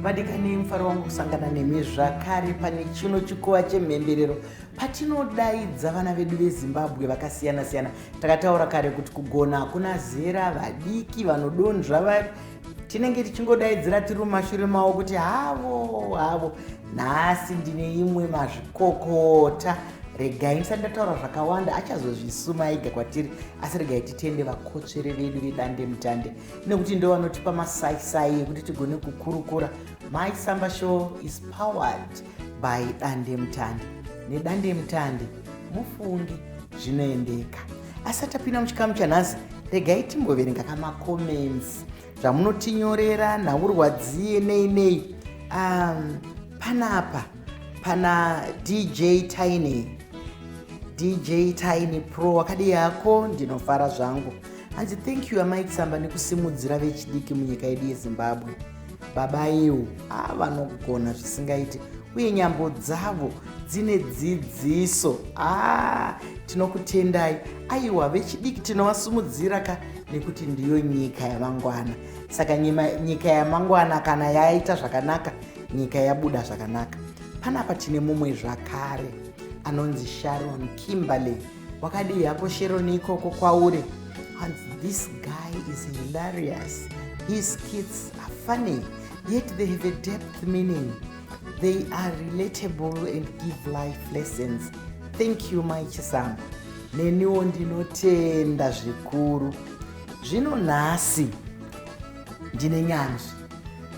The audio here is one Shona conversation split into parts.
vadikani mufaro wangu kusangana nemi zvakare pane chino chikuva chemhemberero patinodaidza vana vedu veZimbabwe vakasiyana siyana. Takataura kare kuti kugona hakuna zera, vadiki vanodonzva tinenge tichingodaidzira tiri mumashure mavo kuti havo. Nhasi ndine imwe mazvikokota, regai ndisati ndataura zvakawanda achazozvisuma ega kwatiri, asi regai titende vakotsvere vedu vedande mutande nekuti ndo vanotipa masaisai ekuti tigone kukurukura. My Samba Show is powered by Dande Mutande. Nedande Mutande mufungi zvinoendeka. Asati tapinda muchikamu chanhasi, regai timboverenga kamacomments zvamunotinyorera nhaurwadziye nei. Panapa pana DJ Tiny Pro wakadi yako ndinofara zvangu. Hanzi thank you Mike Samba nekusimudzira vechidiki munyika yedu yeZimbabwe. Baba iwo vanogona zvisingaiti uye nyambo dzavo dzine dzidziso. Tinokutendai aiwa vechidiki, tinovasumudzira nekuti ndiyo nyika yamangwana. Saka nyika yamangwana kana yaita zvakanaka, nyika yabuda zvakanaka. Panapa tine mumwe zvakare anonzi Sharon Kimberley. Wakadi yako Sharon ikoko kwauri. And this guy is hilarious. His skits are funny, yet they have a depth meaning. They are relatable and give life lessons. Thank you Mike Samba. Neniwo ndinotenda zvikuru. Zvino nhasi ndine nyanzvi.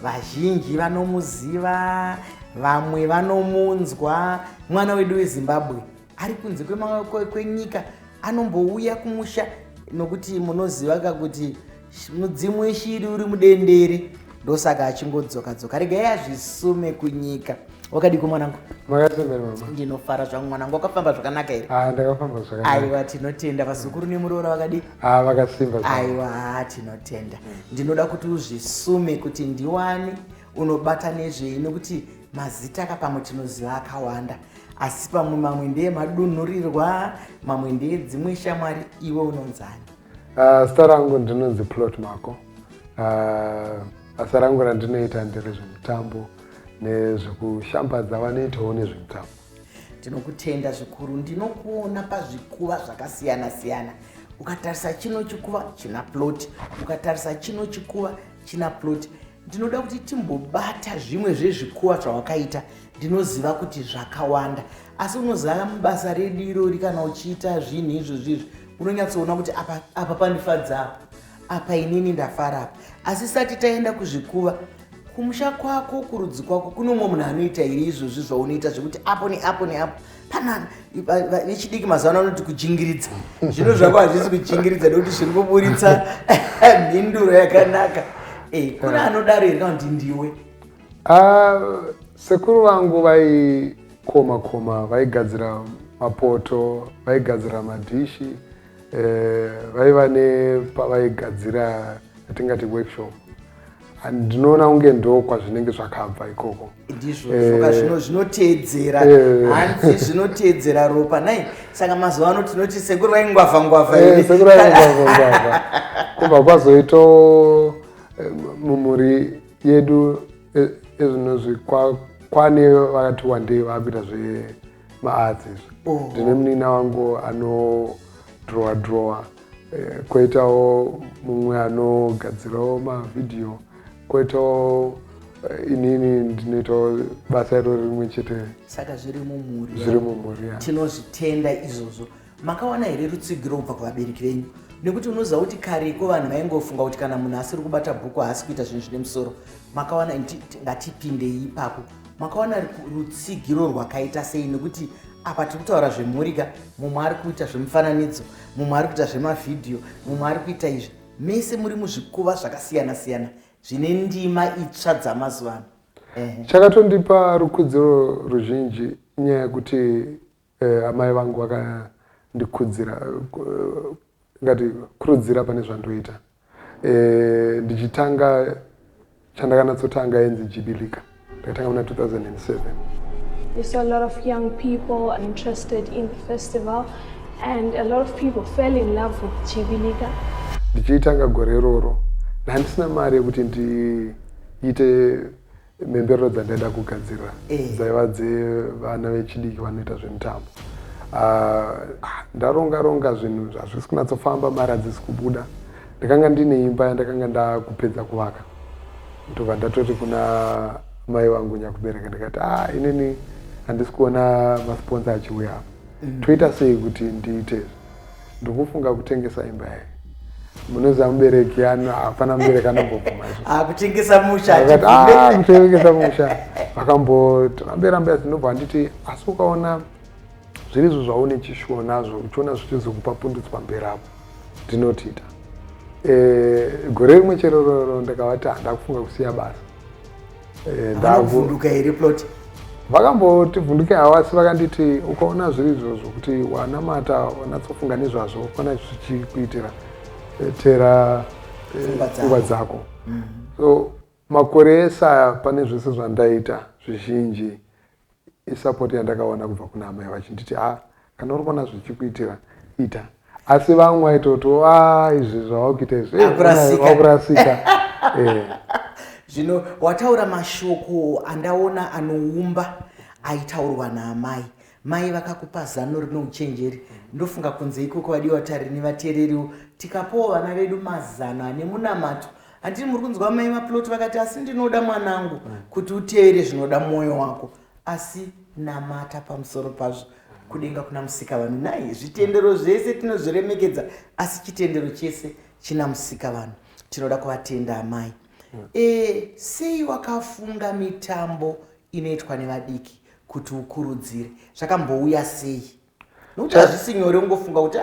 Vazhinji vanomuziva, vamwe vanomunzwa. Mwana wedu weZimbabwe ari kunze kwenyika anombouya kumusha nokuti munoziva kuti mudzimu weshiri uri mudendere, ndosaka achingodzoka. Regai azvisume kunyika. Wakadiko mwanangu? Makasembera mama. Ndinofara zvangu mwanangu. Wakafamba zvakanaka here? Ndakafamba zvakanaka. Aiwa, tinotenda. Vasukuru nemuroora wakadi? Vakasimba. Aiwa, tinotenda. Ndinoda kuti uzvisume kuti ndiwani unobata nezvei, nokuti mazita pamwe tinoziva akawanda, asi pamwe mamwe ndeye madunhurirwa, mamwe ndeye dzimwe shamwari. Iwe unonzani? Zita rangu ndinonzi Plot Mako. Basa rangu randinoita nderezvemutambo nezvekushambadza vanoitawo nezvemutambo. Tinokutenda zvikuru. Ndinokuona pazvikuva zvakasiyana siyana. Ukatarisa chino chikuva china plot, ukatarisa chino chikuva china plot. Ndinoda kuti timbobata zvimwe zvezvikuva zvawakaita. Ndinoziva kuti zvakawanda, asi unoziva mubasa redu irori kana uchiita zvinhu izvozvizvi unonyatsoona kuti apa pandifadza, apa inini ndafara apa. Asi sati taenda kuzvikuva, kumusha kwako, kurudzi kwako, kuno umwe munhu anoita iri izvozvi zvaunoita zvekuti apo neapo neapo. Pana vechidiki mazuva ano vanoti kujingiridza. Zvino zvako hazvisi kujingiridza nekuti zviri kuburitsa mhinduro yakanaka. Kuna anodaro here kana kuti ndiwe? Sekuru vangu vaikoma, vaigadzira mapoto, vaigadzira madhishi, vaiva nepavaigadzira atingati workshop. Ndinoona kunge ndo kwazvinenge zvakabva ikoko. Ndizvo zvinoteedzera, hanzi zvinoteedzera ropa nai. Saka mazuva ano tinoti sekuru vaingwavha sekuru vaingwavha kubva kwazoito mumuri yedu ezvinozvi kwane vakati wandei vakuita zvemaarts izvi. Ndine munina wangu anodrowa, koitawo mumwe anogadzirawo mavhidhiyo, koitawo inini ndinoitawo basa iro rimwe chete. Saka zviri mumuri. Tinozvitenda izvozvo. Makawana here rutsigiro kubva kuvabereki venyu? Nekuti unoziva kuti kareko vanhu vaingofunga kuti kana munhu asiri kubata bhuku haasi kuita zvinhu zvine musoro. Makawana ngatipindei ipapo. Makawana rutsigiro rwakaita sei? Nekuti apa tiri kutaura zvemhurika, mumwe ari kuita zvemufananidzo, mumwe ari kuita zvemavhidhiyo, mumwe ari kuita izvi. Mese muri muzvikuva zvakasiyana siyana zvine ndima itsva dzamazuva ano. Chakatondipa rukudziro ruzhinji nyaya yekuti amai vangu vakandikudzira, ngati kurudzira pane zvandoita. Ndichitanga chandakanatsotanga yenzi Jibilika. Ndakatanga muna 2007. We saw a lot of young people interested in the festival and a lot of people fell in love with Jibilika. Ndichitanga gore iroro, handisina mari yekuti ndiite memberero dzandaida kugadzira dzaiva dzevana vechidiki vanoita zvemutambo. Ndaronga zvinhu hazvisi kunyatsofamba, mari hadzisi kubuda. Ndakanga ndine imba yandakanga ndakupedza kuvaka, ndobva ndatoti kuna mai vangu nyakubereka ndikati inini handisi kuona masponsa achiuya apa, toita sei kuti ndiite? Ndikufunga kutengesa imba yayi. Munoziva mubereki hapana mubereki anombobvuma kutengesa musha. Kutengesa musha vakambotoramba ndinobva nditi asi ukaona zviri izvo zvaune chishuwo nazvo uchiona zvichizokupa pundutso pamberi apo ndinotiita. Gore rimwe cherororo ndakavati ndakufunga kusiya basa. Ndakuvhunduka here plot? Vakambotivhunduka hawo, asi vakanditi ukaona zviri izvozvo kuti wanamata wanatsofunga nezvazvo kana zvichikuitira tera pfungwa dzako. So makore esa pane zvese zvandaita zvizhinji isapoti yandakaona kubva kuna amai vachinditi kana uri kuona zvichikuitira ita, asi vamwe vaitoti izvi zvavakuita izvi vakurasika. Zvino wataura mashoko andaona anoumba aitaurwa naamai. Mai vakakupa zano rino uchenjeri. Ndofunga kunze ikoko vadiwa tari nevateereriwo tikapawo vana vedu mazano ane munamato. Handiti muri kunzwa mai maploti vakati asi ndinoda mwanangu kuti utevere zvinoda mwoyo wako, asi namata pamusoro pazvo. Kudenga kuna musika vanhu nai zvitendero zvese tinozviremekedza, asi chitendero chese china musika vanhu. Tinoda kuvatenda amai. Sei wakafunga mitambo inoitwa nevadiki kuti ukurudzire? Zvakambouya sei? Nokuti hazvisi nyore ungofunga kuti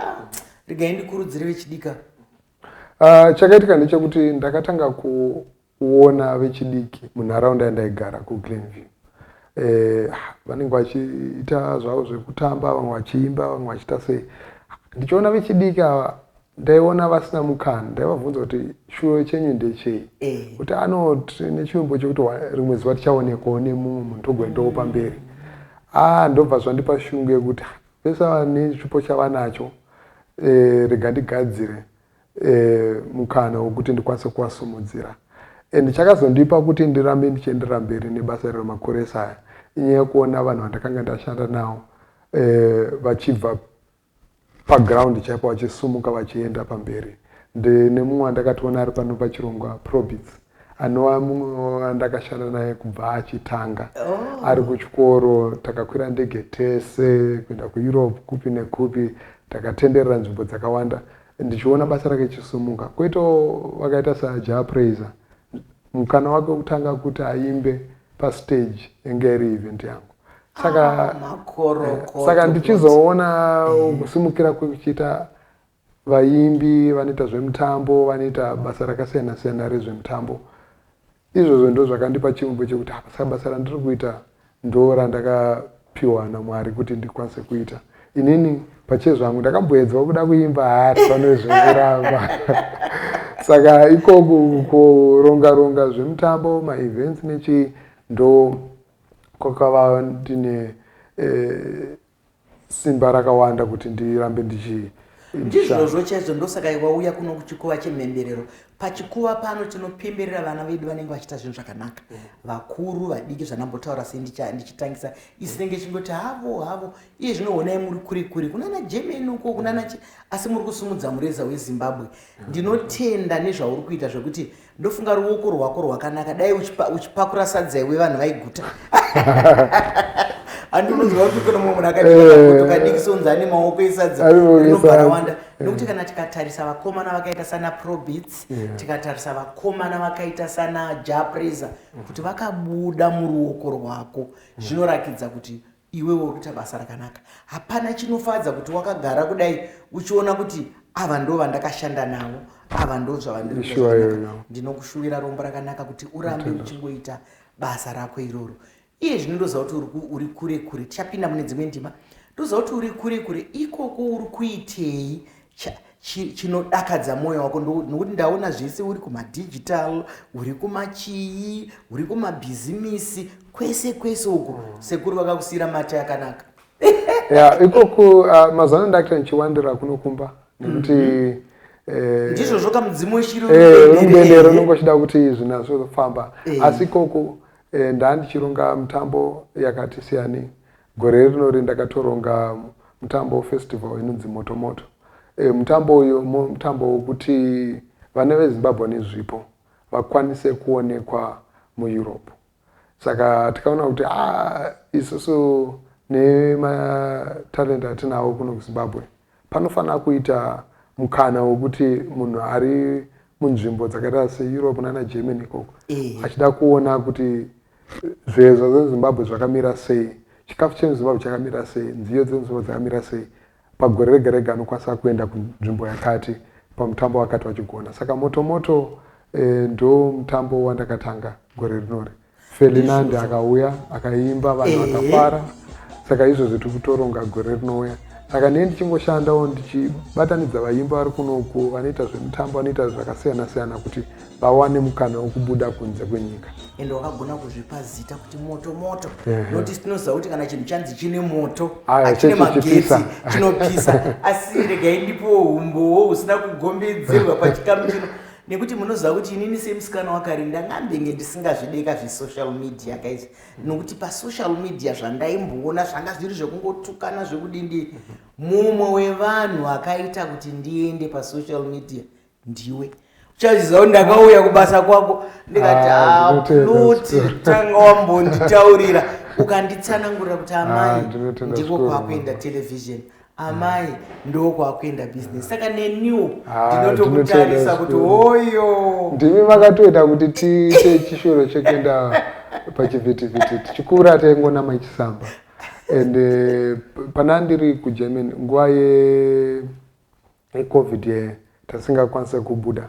regai ndikurudzire vechidika. Chakaitika ndechekuti ndakatanga kuona vechidiki munharaunda yandaigara kuGlenview. Vanenge vachiita zvavo zvekutamba, vamwe vachiimba, vamwe vachiita sei. Ndichiona vechidiki ava ndaiona vasina mukana, ndaivabvunza kuti shuwo chenyu ndechei? Kuti anoti nechivimbo chekuti rimwe zuva tichaonekwawo nemumwe munhu togoendawo pamberi. Ndobva zvandipa shungu yekuti pese nechipo chavanacho rega ndigadzire mukana wokuti ndikwanise kuvasimudzira. Chakazondipa kuti ndirambe ndichiendera mberi nebasa remakore aya inyaya yekuona vanhu vandakanga ndashanda navo vachibva paground chaipo vachisumuka vachienda pamberi. Nemumwe wandakatoona ari pano pachirongwa Probits, anova mumwe wandakashanda naye kubva achitanga ari kuchikoro. Takakwira ndege tese kuenda kuEurope kupi nekupi, takatenderera nzvimbo dzakawanda ndichiona basa rake chisumuka. Kwoitawo vakaita saJapraiser, mukana wake kutanga kuti aimbe pastage enge iri event yangu. Saka ndichizoona kusimukira kwekuchiita vaimbi vanoita zvemutambo, vanoita basa rakasiyana siyana rezvemutambo. Izvozvo ndo zvakandipa chimbo chekuti saka basa randiri kuita ndo randakapiwa naMwari kuti ndikwanise kuita. Inini pachezvangu ndakamboedzwa kuda kuimba panozvinguramba. Saka ikoko kuronga zvemutambo, maevents nechi ndo kwakava ndine simba rakawanda kuti ndirambe ndizvozvo chaizvo. Ndosaka wauya kuno kuchikuva chemhemberero. Pachikuva pano tinopemberera vana vedu vanenge vachiita zvinhu zvakanaka, vakuru vadiki zvanambotaura sei ndichitangisa isinenge chingoti havo iye zvinoonai muri kuri kunana Germany uko kunana asi muri kusumudza mureza weZimbabwe. Ndinotenda nezvauri kuita zvekuti ndofunga ruoko rwako rwakanaka dai uchipakura sadza iwe vanhu vaiguta. Andinonzwa kuti kuna mumwe munhu akadikisonza ane maoko esadza rinogara wanda. Nokuti kana tikatarisa vakomana vakaita sana Probits, tikatarisa vakomana vakaita sana Japraiser, kuti vakabuda muruoko rwako, zvinorakidza kuti iwe uri kuita basa rakanaka. Hapana chinofadza kuti wakagara kudai uchiona kuti ava ndo vandakashanda navo, ava ndo zvavandiri kuita. Ndinokushuvira rombo rakanaka kuti urambe uchingoita basa rako iroro. Iye zvinondoziva kuti uri kure tichapinda mune dzimwe ndima. Ndoziva kuti uri kure ikoko uri kuitei chinodakadza mwoyo wako. Nokuti ndaona zvese uri kumadigital, uri kumachii, uri kumabhizimisi, kwese uko sekuru vakakusiyira mata yakanaka. Ikoko mazano ndakuita ndichiwandira kunokumba nekuti ndizvo zvoka mudzimu weshiri rubendero nongochida kuti zvinazvo zofamba. Asi ikoko Ndandichironga mutambo yakati siyani. Gore rinori ndakatoronga mutambo festival inonzi Moto Moto. Mutambo uyu mutambo wokuti vana veZimbabwe nezvipo vakwanise kuonekwa muEurope. Saka tikaona kuti isusu nematalent atinawo kuno kuZimbabwe panofanira kuita mukana wokuti munhu ari munzvimbo dzakaita seEurope nana Germany ikoko achida kuona kuti zvezvo zveZimbabwe zvakamira sei, chikafu cheZimbabwe chakamira sei, nziyo dzeZimbabwe dzakamira sei, pagore rega rega anokwanisa kuenda kunzvimbo yakati pamutambo wakati wachigona. Saka Moto Moto ndo mutambo wandakatanga gore rinori. Ferdinand akauya akaimba vanhu vakafara. Saka izvozvo tiri kutoronga gore rinouya. Saka neni ndichingoshandawo ndichibatanidza vaimba vari kunoku vanoita zvemutambo, vanoita zvakasiyana siyana kuti vawane mukana wokubuda kunze kwenyika. Ende wakagona kuzvipa zita kuti Moto Moto. Noti tinoziva kuti kana chinhu chanzi chine moto chine magetsi chinopisa. Asi regai ndipowo umbowo usina kugombedzerwa pachikamu chino. Nekuti munoziva kuti inini semusikana wakarinda ngambenge ndisingazvideka zve-social media guys. Nokuti pa-social media zvandaimboona zvanga zviri zvekungotukana zvekudindi. Mumwe wevanhu akaita kuti ndiende pa-social media ndiwe. Uchaziva kuti ndakauya kubasa kwako ndikati Pluti tanga wambonditaurira ukanditsanangurira kuti amai ndiko kwakuenda television, amai ndiko kwakuenda business. Saka neniwo ndinotokutarisa kuti oyo ndimi makatoita kuti tiite chishoro chekuenda pachivhitivhiti tichikura taingona machisamba. And pana ndiri kuGermany nguva yeCovid tasingakwanisa kubuda,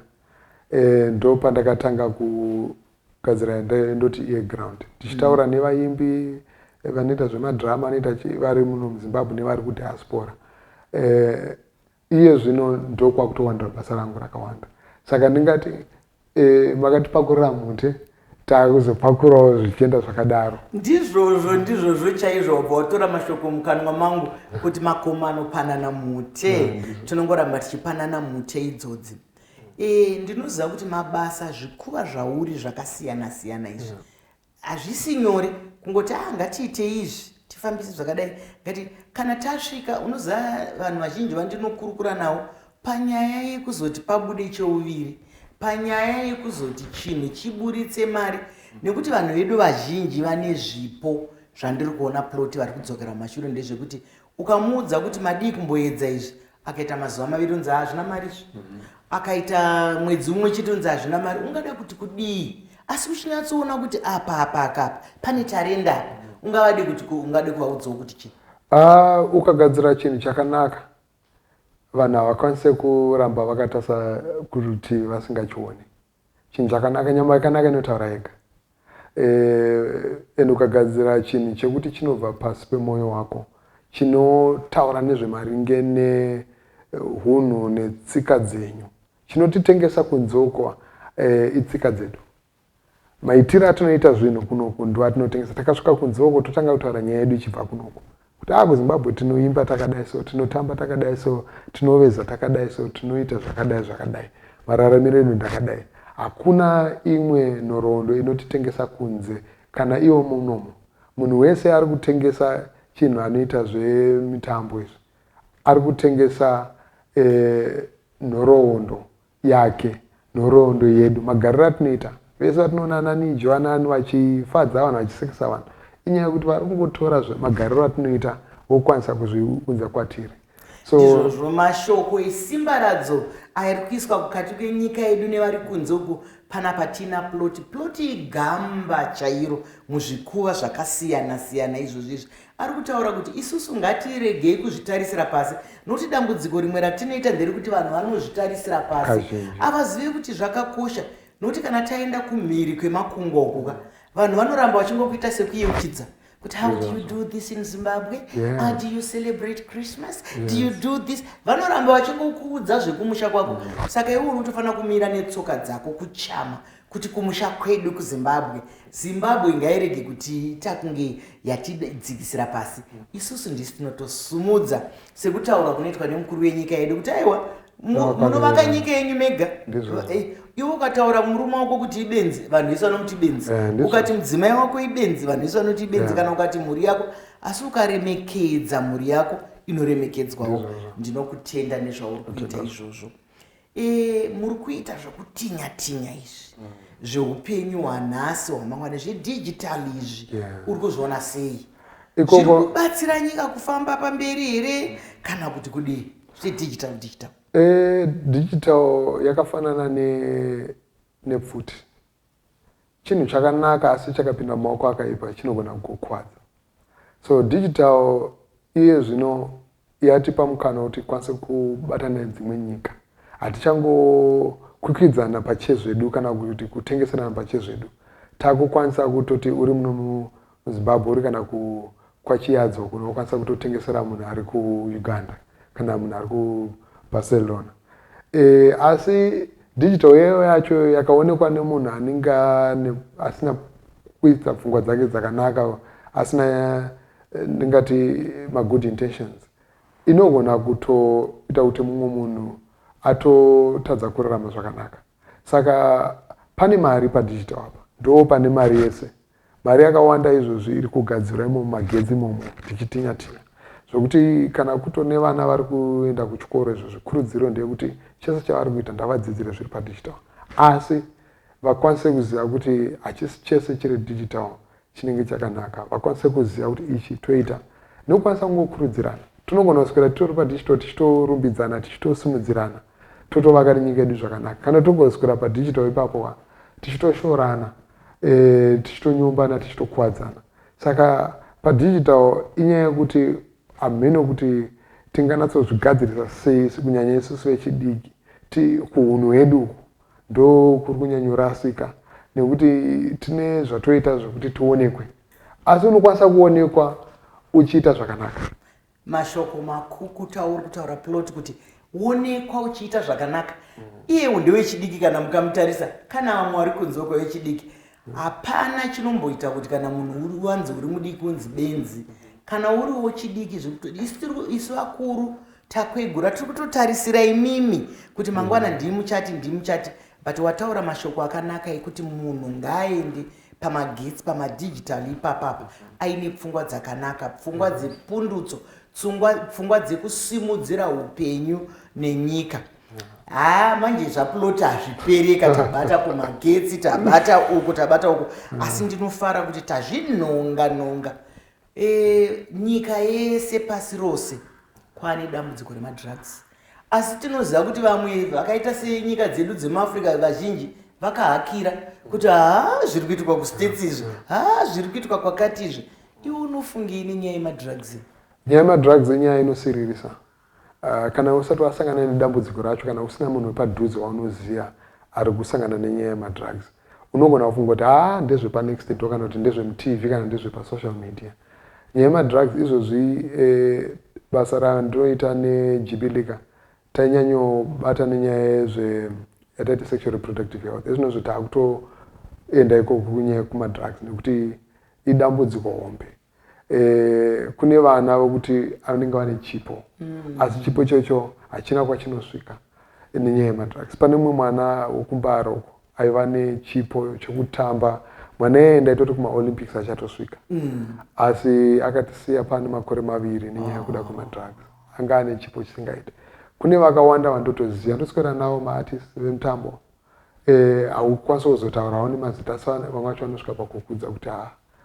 ndo pandakatanga kugadzira ndoti eGround tichitaura nevaimbi vanoita zvemadrama vanoita vari muno muZimbabwe nevari kudiaspora. Iye zvino ndo kwakutowanda basa rangu rakawanda. Saka ndingati makatipakurira mhute takuzopakurawo zvichienda zvakadaro. Ndizvozvo chaizvo wabva watora mashoko mukanwa mangu kuti makomano panana mhute. Tinongoramba tichipanana mhute idzodzi. Ndinoziva kuti mabasa zvikuva zvauri zvakasiyana siyana izvi hazvisi nyore kungoti ngatiite izvi tifambise zvakadai. Ngati kana tasvika unoziva vanhu vazhinji vandinokurukura navo panyaya yekuzoti pabude cheuviri, panyaya yekuzoti chinhu chiburitse mari. Nekuti vanhu vedu vazhinji vane zvipo zvandiri kuona Ploti vari kudzokera mashure ndezvekuti ukamuudza kuti madii kumboedza izvi akaita mazuva maviri unzi hazvina mari izvi, akaita mwedzi umwe chete unzi hazvina mari, ungada kuti kudii. Asi uchinyatsoona kuti apa pane tarenda ungade kuvaudzawo kuti chii. Ukagadzira chinhu chakanaka vanhu havakwanise kuramba vakatasa kuti vasingachioni. Chinhu chakanaka, nyama yakanaka inotaura yega. Ende ukagadzira chinhu chekuti chinobva pasi pemwoyo wako, chinotaura nezvemaringe nehunhu netsika dzenyu, chinotitengesa kunzoko itsika dzedu. Maitiro atinoita zvinhu kunoku ndo atinotengesa. Takasvika kunzoko totanga kutaura nyaya yedu ichibva kunoku. Kuti kuZimbabwe tinoimba takadai so, tinotamba takadai so, tinoveza takadai so, tinoita zvakadai. Mararamiro edu ndakadai. Hakuna imwe nhoroondo inotitengesa kunze kana iwo munomu. Munhu wese ari kutengesa chinhu anoita zvemitambo izvi ari kutengesa nhoroondo yake, nhoroondo yedu, magariro atinoita. Vese vatinoona nani Joanani vachifadza vanhu vachisekesa vanhu inyaya yekuti vari kungotora magariro atinoita vokwanisa kuzviunza kwatiri. Izvozvo mashoko esimba radzo ari kuiswa kukati kwenyika yedu nevari kunze uku panapa tina Ploti igamba chairo muzvikuva zvakasiyana siyana izvozvi. Ari kutaura kuti isusu ngatiregei kuzvitarisira pasi, nokuti dambudziko rimwe ratinoita nderekuti vanhu vanozvitarisira pasi avazive kuti zvakakosha. Nokuti kana taenda kumhiri kwemakungwa ukuka vanhu vanoramba vachingokuita sekuyeuchidza kuti how do you do this in Zimbabwe? Do you celebrate Christmas? Do you do this? Vanoramba vachingokuudza zvekumusha kwako. Saka iwe unotofanira kumira netsoka dzako kuchama kuti kumusha kwedu kuZimbabwe ngairege kuti takunge yatidzikisira pasi. Isusu ndisi tinotosumudza sekutaura kunoitwa nemukuru wenyika yedu kuti aiwa munovaka nyika yenyu mega. iwe ukataura murume wako kuti ibenzi vanhu vese vanoti benzi, ukati mudzimai wako ibenzi vanhu vese vanoti benzi, kana ukati mhuri yako. Asi ukaremekedza mhuri yako inoremekedzwawo. Ndinokutenda nezvauri kuita izvozvo. Muri kuita zvokutinya-tinya izvi zveupenyu hwanhasi hwamangwana zvedhijitali izvi, uri kuzviona sei? Zviri kubatsira nyika kufamba pamberi here kana kuti kudii zvedhijitali? Digital yakafanana nepfuti, chinhu chakanaka asi chakapinda mumaoko akaipa chinogona kukukwadza. So digital iye zvino yatipa mukana kuti tikwanise kubatana nedzimwe nyika. Hatichangokwikwidza pachezvedu kana kuti kutengeserana pachezvedu. Takukwanisa kutoti uri muno muZimbabwe uri kana kwaChiyadzo kunokwanisa kutotengesera munhu ari kuUganda kana munhu ari kuBarcelona. Asi digital yacho yakaonekwa nemunhu anenge asina kuita pfungwa dzake dzakanaka, asina ndingati good intentions, inogona kutoita kuti mumwe munhu atotadza kurarama zvakanaka. Saka pane mari padigital apa, ndo pane mari yese. Mari yakawanda izvozvi iri kugadzirwa mumagetsi imomo tichitinya-tinya. Zvokuti kana kutone vana vari kuenda kuchikoro izvozvi, kurudziro ndeyekuti chese chavari kuita ndavadzidzire zviri padigital. Asi vakwanise kuziva kuti hachisi chese chiri digital chinenge chakanaka. Vakwanise kuziva kuti ichi toita nokwanisa kungokurudzirana. Tinogona kuswera titori padigital tichitorumbidzana, tichitosimudzirana, totovaka nyika yedu zvakanaka. Kana togoswera padigital ipapo tichitoshorana, tichitonyumbana, tichitokuwadzana. Saka padigital inyaya yekuti hameno kuti tinganatsozvigadzirisa sei kunyanya isusu vechidiki kuhunhu hwedu ndo kuri kunyanyorasika nekuti tine zvatoita zvokuti tionekwe. Asi unokwanisa kuonekwa uchiita zvakanaka. Mashoko makukuta uri kutaura plot kuti uonekwa uchiita zvakanaka. Iye ndewechidiki kana mukamutarisa, kana vamwe vari kunze kwevechidiki, hapana chinomboita kuti kana munhu wanzi uri mudiki unzi benzi, kana uriwo chidiki isu vakuru takwegura tiri kutotarisira imimi kuti mangwana ndimuchati, but wataura mashoko akanaka ekuti munhu ngaaende pamagetsi pamadhijitali ipapapa aine pfungwa dzakanaka, pfungwa dzepundutso, pfungwa dzekusimudzira upenyu nenyika. Manje zvaploti hazvipereka, tabata kumagetsi, tabata uku, asi ndinofara kuti tazvinonga. Nyika yese pasi rose kwaane dambudziko remadrugs. Asi tinoziva kuti vamwe vakaita senyika dzedu dzemuAfrica vazhinji vakahakira kuti zviri kuitwa kustates izvi, zviri kuitwa kwakati izvi. Iwe unofungini nyaya yemadrugs? Nyaya yemadrugs inyaya inosiririsa. Kana usati wasangana nedambudziko racho, kana usina munhu wepadhuze waunoziva ari kusangana nenyaya yemadrugs, unogona kufunga kuti ndezvepaNext Door kana kuti ndezvemutv kana ndezvepasocial media. Nyaya yemadrugs izvozvi basa randinoita neGBLICA tainyanyobata nenyaya yataiti sexual reproductive health. Izvinozvo taakutoenda ikoko kunyaya kumadrugs nekuti idambudziko hombe. Kune vana vokuti vanenge vane chipo, asi chipo ichocho hachina kwachinosvika nenyaya yemadrugs. Pane mumwe mwana wokumbara uko aiva nechipo chekutamba, mwana iyenda itoti kumaolympics achatosvika, asi akatisiya pane makore 2 nenyaya yekuda kumadrugs. Anga ane chipo chisingaiti. Kune vakawanda vandotoziva, ndoswera navo maartists vemutambo, haukwanisa kuzotaurawo nemazita, asi vamwe vacho vanosvika pakukudza kuti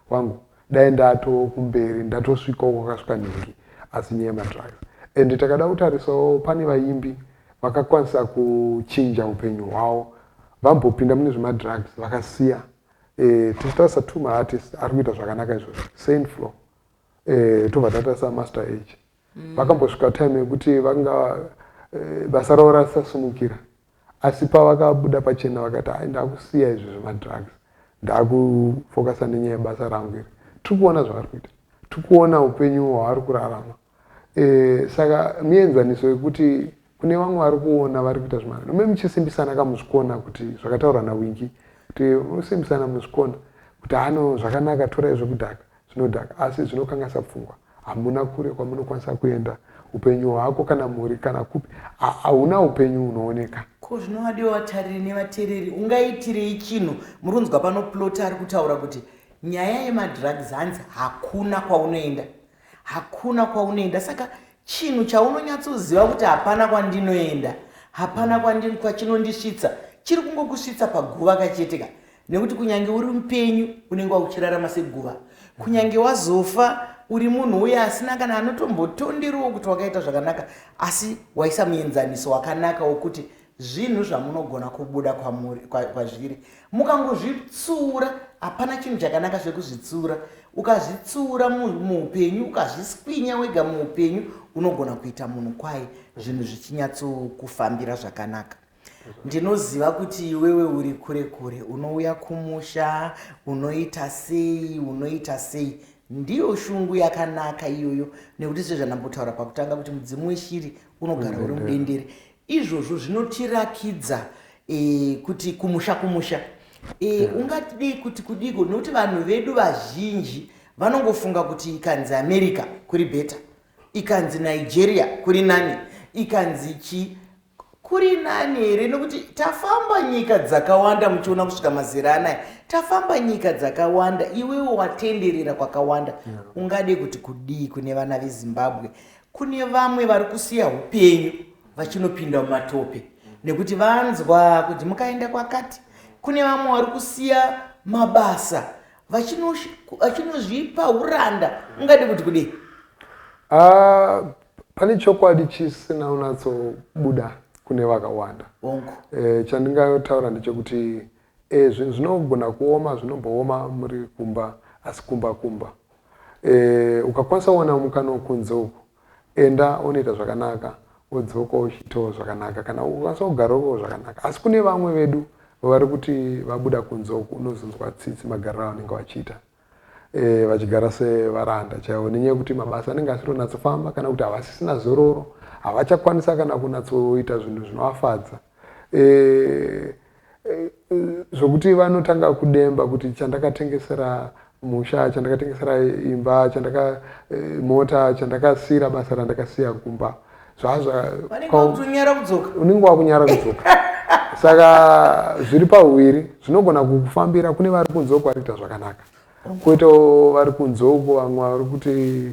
wangu dai ndatokumberi ndatosvikawo kwakasvika nhingi, asi nyaya yemadrugs. And takada kutarisawo pane vaimbi vakakwanisa kuchinja upenyu hwavo, vambopinda mune zvemadrugs vakasiya. Tichitarisa 2 maartists ari kuita zvakanaka izvozvo, Saint Flow, tobva tatarisa Master H. Vakambosvika time yekuti vanga basa ravo rasasumukira, asi pavakabuda pachena vakati ndakusiya izvi zvemadrugs, ndakufokasa nenyaya yebasa rangu iri. Tiri kuona zvavari kuita, tiri kuona upenyu hwavari kurarama. Saka mienzaniso yekuti kune vamwe vari kuona vari kuita zvimana, nome muchisimbisana kamuzvikona kuti zvakataurwa naWingi, kuti unosimbisana muzvikona kuti zvakanaka, torai zvekudhaka, zvinodhaka, asi zvinokanganisa pfungwa. Hamuna kure kwamunokwanisa kuenda, upenyu hwako kana mhuri kana kupi, hauna upenyu unooneka. ko zvinovadiwa vatariri nevateereri ungaitirei chinhu murunzwa pano plot ari kutaura kuti nyaya yemadrugs hanzi hakuna kwaunoenda saka chinhu chaunonyatsoziva kuti hapana kwandinoenda hapana kwachinondisvitsa chiri kungokusvitsa paguva kacheteka nekuti kunyange uri mupenyu unenge wauchirarama seguva kunyange wazofa uri munhu uye asina kana anotombotonderiwo kuti wakaita zvakanaka asi waisa muenzaniso wakanaka wokuti zvinhu zvamunogona kubuda kwazviri mukangozvitsura hapana chinhu chakanaka zvekuzvitsura ukazvitsura muupenyu ukazviswinya wega muupenyu unogona kuita munhu kwai zvinhu zvichinyatsokufambira zvakanaka. Ndinoziva kuti iwewe uri kure kure unouya kumusha unoita sei ndiyo shungu yakanaka iyoyo nekuti sezvanambotaura pakutanga kuti mudzimu weshiri unogara uri mudendere izvozvo zvinotirakidza kuti kumusha ungatidei kuti kudiko nokuti vanhu vedu vazhinji vanongofunga kuti ikanzi America kuri beta ikanzi Nigeria kuri nani ikanzi kuri nani here nekuti tafamba nyika dzakawanda muchiona kusvika mazera anaya tafamba nyika dzakawanda iwewo watenderera kwakawanda ungade kuti kudii kune vana veZimbabwe kune vamwe vari kusiya upenyu vachinopinda mumatope nekuti vanzwa kuti mukaenda kwakati kune vamwe vari kusiya mabasa vachinozvipa uranda ungade kuti kudii pane chokwadi chisina unatsobuda kune vakawanda chandingayotaura ndechekuti zvinhu zvinogona kuoma zvinombooma muri kumba asi kumba ukakwanisa kuona mukana wokunze uku enda unoita zvakanaka wodzoka uchitawo zvakanaka kana ukakwanisa kugaroko zvakanaka asi kune vamwe vedu vari kuti vabuda kunze uku unozonzwa tsitsi magariro avanenge vachiita vachigara sevaranda chaivo nenyaya yekuti mabasa anenge asironatsofamba kana kuti havasisina zororo havachakwanisa kana kunatsoita zvinhu zvinovafadza zvokuti vanotanga kudemba kuti chandakatengesera musha chandakatengesera imba mota chandakasiyira basa randakasiya kumba unenge wakunyara kudzoka saka zviri pahwiri zvinogona kukufambira kune vari kunze uko varikuita zvakanaka kwoitawo vari kunze uko vamwe vari kuti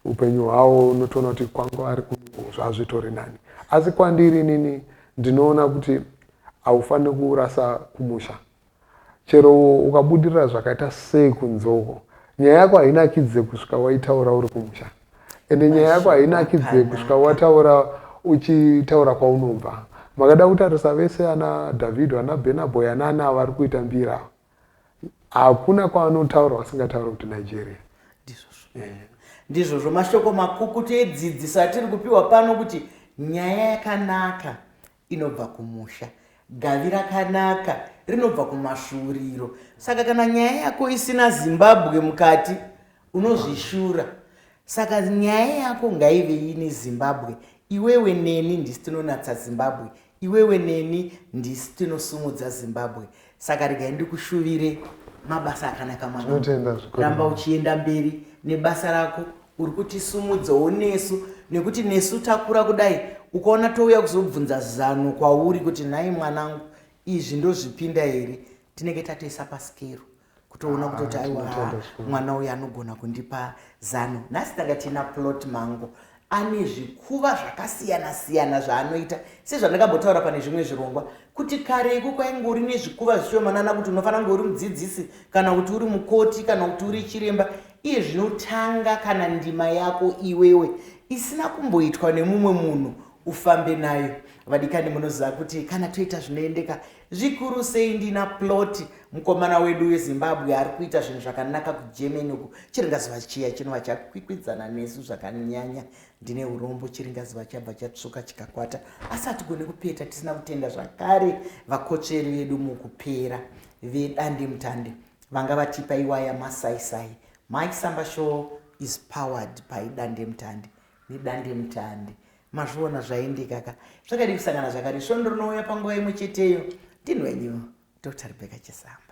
upenyu hwavo unotoona kuti kwanga vari zvazvitori nani asi kwandiri nini ndinoona kuti haufaniri kurasa kumusha chero ukabudirira zvakaita sei kunze uko nyaya yako hainakidze kusvika waitaura uri kumusha ende nyaya yako hainakidze kusvika wataura uchitaura kwaunobva makada kutarisa vese ana David ana Benaboy ana vari kuita mbira hakuna kwaanotaura vasingataura kuti Nigeria ndizvozvo mashoko makukutu edzidziso atiri kupiwa pano kuti nyaya yakanaka inobva kumusha gavi rakanaka rinobva kumashuriro saka kana nyaya yako isina Zimbabwe mukati unozvishura saka nyaya yako ngaive ine Zimbabwe iwewe neni ndisi tinonatsa Zimbabwe iwewe neni ndisi tinosumudza Zimbabwe saka regai ndikushuvire mabasa akanaka mwana ramba uchienda mberi nebasa rako uri kutisumudzawo nesu nekuti nesu takura kudai ukaona touya kuzobvunza zano kwauri kuti nhai mwanangu izvi ndozvipinda here tinenge tatoisa pasikero kutoona kutoti aiwa mwana uyu anogona kundipa zano nhasi tanga tina plot mango ane zvikuva zvakasiyana zvaanoita sezvandakambotaura pane zvimwe zvirongwa kuti kareko kwaingori nezvikuva zvishomanana kuti unofanira kunge uri mudzidzisi kana kuti uri mukoti kana kuti uri chiremba iye zvinotanga kana ndima yako iwewe isina kumboitwa nemumwe munhu ufambe nayo. Vadikani munoziva kuti kana toita zvinoendeka zvikuru sei ndina plot mukomana wedu weZimbabwe ari kuita zvinhu zvakanaka kuGermany uku chiringaziva chiya chinova chakwikwidzana nesu zvakanyanya ndine urombo chiringaziva chabva chatsvuka chikakwata asi hatigone kupeta tisina kutenda zvakare vakotsveri vedu mukupera vedande mutande vanga vatipa iwaya masaisai. My Samba Show is powered by dande mutande nedande mutande. Mazviona zvaindika ka zvakadi kusangana zvakare svondo rinouya panguva imwe cheteyo ndini wenyu Dr. Rebecca Chisamba.